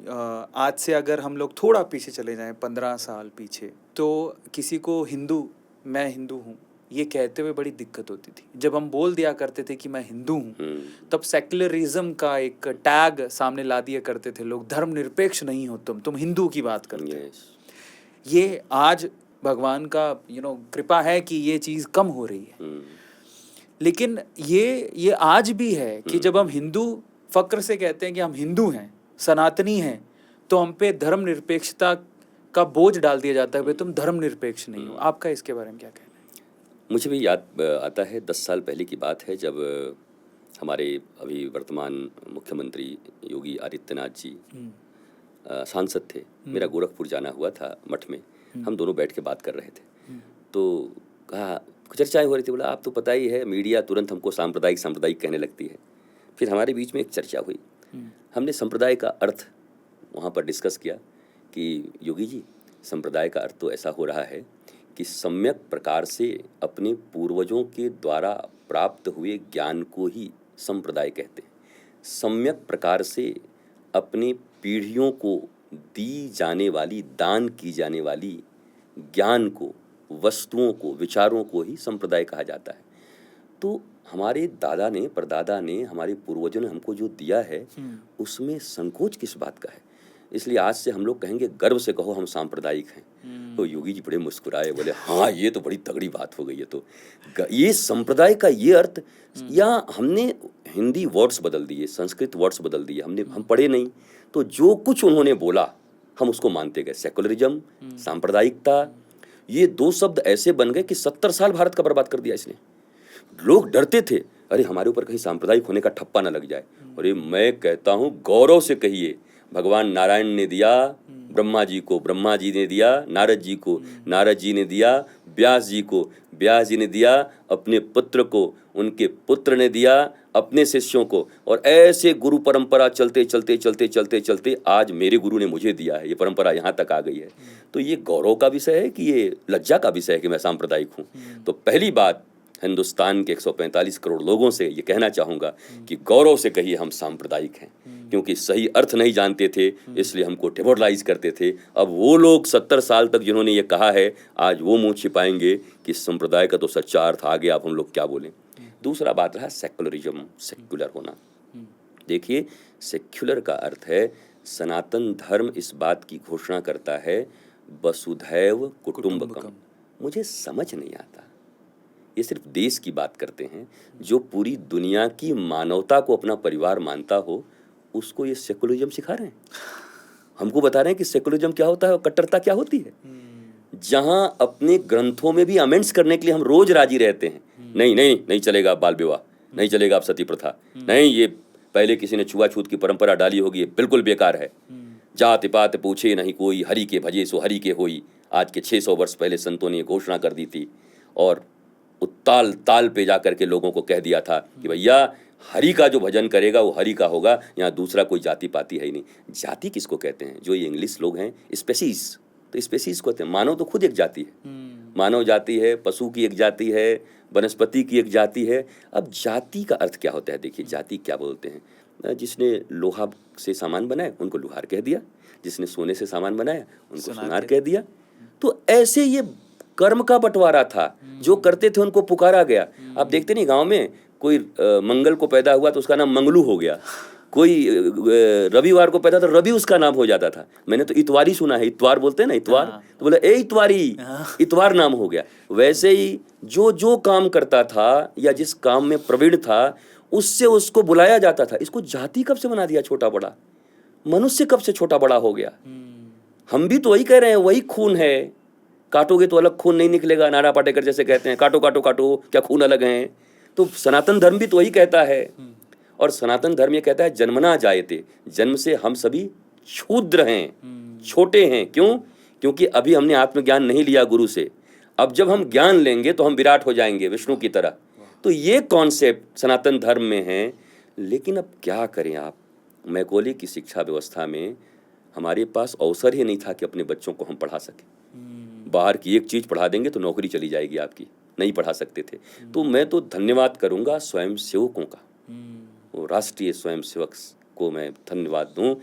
आज से अगर हम लोग थोड़ा पीछे चले जाएं 15 साल पीछे, तो किसी को हिंदू, मैं हिंदू हूँ ये कहते हुए बड़ी दिक्कत होती थी। जब हम बोल दिया करते थे कि मैं हिंदू हूँ, तब सेक्युलरिज्म का एक टैग सामने ला दिया करते थे लोग, धर्मनिरपेक्ष नहीं हो तुम हिंदू की बात करते हो। ये आज भगवान का कृपा है कि ये चीज़ कम हो रही है, लेकिन ये आज भी है कि जब हम हिंदू फक्र से कहते हैं कि हम हिंदू हैं, सनातनी हैं, तो हम पे धर्मनिरपेक्षता का बोझ डाल दिया जाता है, भाई तुम धर्मनिरपेक्ष नहीं हो। आपका इसके बारे में क्या कहना है? मुझे भी याद आता है 10 साल पहले की बात है, जब हमारे अभी वर्तमान मुख्यमंत्री योगी आदित्यनाथ जी सांसद थे। मेरा गोरखपुर जाना हुआ था मठ में, हम दोनों बैठ के बात कर रहे थे, तो कहा चर्चाएं हो रही थी, बोला आप तो पता ही है मीडिया तुरंत हमको सांप्रदायिक कहने लगती है। फिर हमारे बीच में एक चर्चा हुई, हमने संप्रदाय का अर्थ वहाँ पर डिस्कस किया कि योगी जी, संप्रदाय का अर्थ तो ऐसा हो रहा है कि सम्यक प्रकार से अपने पूर्वजों के द्वारा प्राप्त हुए ज्ञान को ही संप्रदाय कहते हैं। सम्यक प्रकार से अपने पीढ़ियों को दी जाने वाली, दान की जाने वाली ज्ञान को, वस्तुओं को, विचारों को ही संप्रदाय कहा जाता है। तो हमारे दादा ने, परदादा ने, हमारे पूर्वजों ने हमको जो दिया है, उसमें संकोच किस बात का है? इसलिए आज से हम लोग कहेंगे गर्व से कहो हम सांप्रदायिक हैं। तो योगी जी बड़े मुस्कुराए, बोले हाँ ये तो बड़ी तगड़ी बात हो गई है। तो ये संप्रदाय का ये अर्थ, या हमने हिंदी वर्ड्स बदल दिए, संस्कृत वर्ड्स बदल दिए, हम पढ़े नहीं, तो जो कुछ उन्होंने बोला हम उसको मानते गए। सेकुलरिज्म, सांप्रदायिकता, ये दो शब्द ऐसे बन गए कि 70 साल भारत का बर्बाद कर दिया इसने। लोग डरते थे, अरे हमारे ऊपर कहीं सांप्रदायिक होने का ठप्पा ना लग जाए। अरे मैं कहता हूँ गौरव से कहिए, भगवान नारायण ने दिया ब्रह्मा जी को, ब्रह्मा जी ने दिया नारद जी को, नारद जी ने दिया व्यास जी को, व्यास जी ने दिया अपने पुत्र को, उनके पुत्र ने दिया अपने शिष्यों को, और ऐसे गुरु परंपरा चलते चलते चलते चलते चलते आज मेरे गुरु ने मुझे दिया है, ये परंपरा यहाँ तक आ गई है। तो ये गौरव का विषय है कि ये लज्जा का विषय है कि मैं सांप्रदायिक हूँ। तो पहली बात हिंदुस्तान के 145 करोड़ लोगों से ये कहना चाहूँगा कि गौरव से कहिए हम सांप्रदायिक हैं, क्योंकि सही अर्थ नहीं जानते थे इसलिए हमको डिमोरलाइज करते थे। अब वो लोग 70 साल तक जिन्होंने ये कहा है, आज वो मुंह छिपाएंगे कि संप्रदाय का तो सच्चा अर्थ आ गया, अब हम लोग क्या बोलें। दूसरा बात रहा सेकुलरिज्म, सेक्युलर होना। देखिए, सेक्युलर का अर्थ है, सनातन धर्म इस बात की घोषणा करता है वसुधैव कुटुंबकम। मुझे समझ नहीं आता, ये सिर्फ देश की बात करते हैं। जो पूरी दुनिया की मानवता को अपना परिवार मानता हो, उसको ये सेकुलरिज्म सिखा रहे हैं। हमको बता रहे हैं कि सेकुलरिज्म क्या होता है और कट्टरता क्या होती है। जहां अपने ग्रंथों में भी अमेंड्स करने के लिए हम रोज राजी रहते हैं, नहीं चलेगा बाल विवाह, नहीं चलेगा अब सती प्रथा, नहीं ये पहले किसी ने छुआछूत की परंपरा डाली होगी, ये बिल्कुल बेकार है। जाति पात पूछे नहीं कोई, हरि के भजे सो हरि के होई। आज के 600 वर्ष पहले संतों ने घोषणा कर दी थी, और उत्ताल ताल पे जा करके लोगों को कह दिया था कि भैया हरि का जो भजन करेगा वो हरि का होगा, यहाँ दूसरा कोई जाति पाति है ही नहीं। जाति किसको कहते हैं? जो ये इंग्लिश लोग हैं स्पेसीज, तो स्पेसीज को कहते हैं। मानव तो खुद एक जाति है, मानव जाति है, पशु की एक जाति है, वनस्पति की एक जाति है। अब जाति का अर्थ क्या होता है? देखिए, जाति क्या बोलते हैं? जिसने लोहा से सामान बनाया उनको लोहार कह दिया, जिसने सोने से सामान बनाया उनको सोनार कह दिया। तो ऐसे ये कर्म का बंटवारा था, जो करते थे उनको पुकारा गया। आप देखते नहीं, गांव में कोई मंगल को पैदा हुआ तो उसका नाम मंगलू हो गया, कोई रविवार को पैदा तो रवि उसका नाम हो जाता था। मैंने तो इतवारी सुना है, इतवार बोलते हैं ना, इतवार, तो बोला ए इतवारी, इतवार नाम हो गया। वैसे ही जो जो काम करता था या जिस काम में प्रवीण था, उससे उसको बुलाया जाता था। इसको जाति कब से बना दिया छोटा बड़ा? मनुष्य कब से छोटा बड़ा हो गया? हम भी तो वही कह रहे हैं, वही खून है, काटोगे तो अलग खून नहीं निकलेगा। नाना पाटेकर जैसे कहते हैं, काटो काटो काटो, क्या खून अलग हैं? तो सनातन धर्म भी तो वही कहता है। और सनातन धर्म ये कहता है जन्मना जायते, जन्म से हम सभी क्षुद्र हैं, छोटे हैं। क्यों? क्योंकि अभी हमने आत्मज्ञान नहीं लिया गुरु से। अब जब हम ज्ञान लेंगे तो हम विराट हो जाएंगे, विष्णु की तरह। तो ये कॉन्सेप्ट सनातन धर्म में है। लेकिन अब क्या करें आप, मैकॉले की शिक्षा व्यवस्था में हमारे पास अवसर ही नहीं था कि अपने बच्चों को हम पढ़ा सकें। बाहर की एक चीज पढ़ा देंगे तो नौकरी चली जाएगी आपकी, नहीं पढ़ा सकते थे। तो मैं तो धन्यवाद करूंगा स्वयं सेवकों का, वो राष्ट्रीय स्वयं सेवक को मैं धन्यवाद दूं